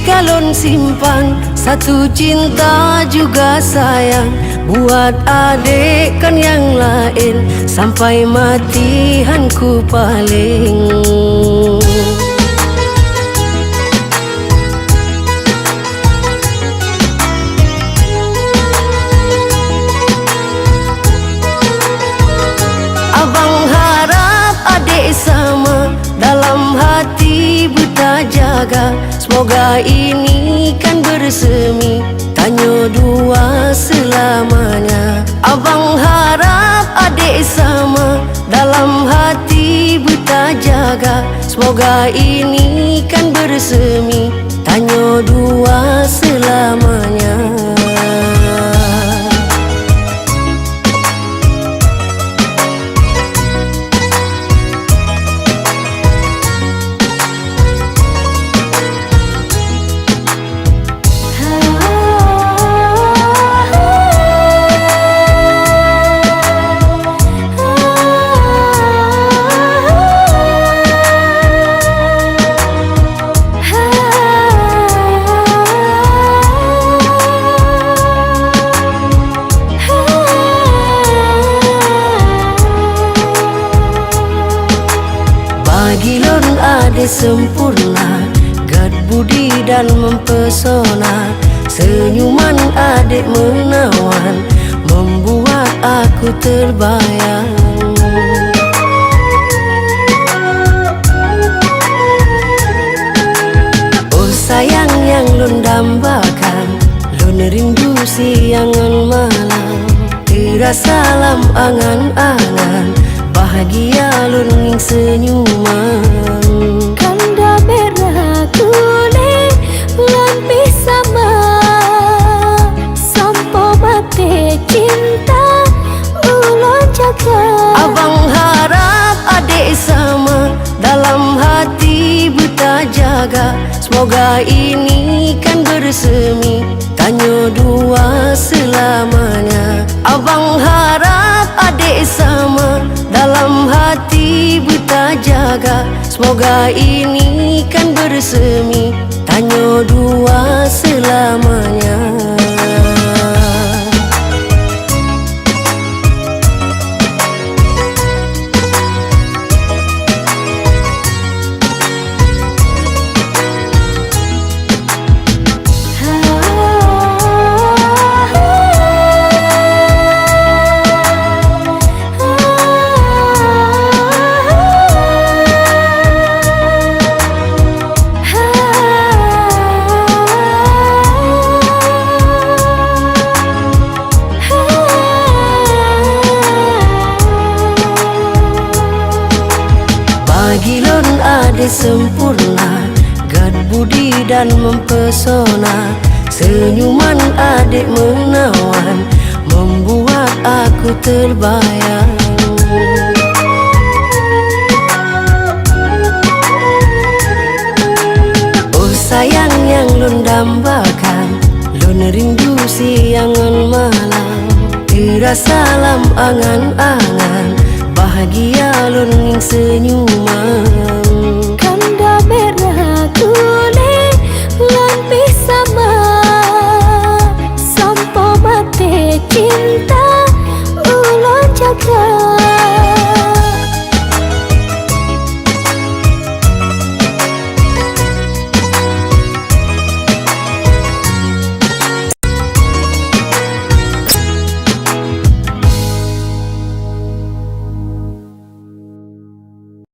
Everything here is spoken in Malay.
kalon simpan, satu cinta juga sayang. Buat adik kan yang lain, sampai mati hanku paling. Abang harap adik sama, dalam hati buta jaga. Semoga ini kan bersemi, Tanyo dua selamanya. Abang harap adik sama, dalam hati buta jaga. Semoga ini kan bersemi, Tanyo dua selamanya. Bagi lon adik sempurna, gad budi dan mempesona. Senyuman adik menawan, membuat aku terbayang. Oh sayang yang lon dambakan, lon rindu siangan malam. Terasa salam angan-angan, bahagia lun ning senyuman. Kanda merah kulit lan pisama, sampo mati cinta ulun jaga. Abang harap adik sama, dalam hati buta jaga. Semoga ini kan bersemi, Tanyo dua selamanya. Abang harap adik sama, dalam hati buta jaga. Semoga ini kan bersemi, Tanyo dua selamanya. Bagi lon adik sempurna, gad budi dan mempesona. Senyuman adik menawan, membuat aku terbayang. Oh sayang yang lon dambakan, lon rindu siangan malam. Terasa salam angan-angan, bahagia lon ning senyuman. Kanda merah kulit lan pisama, sampo mati cinta ulun jaga.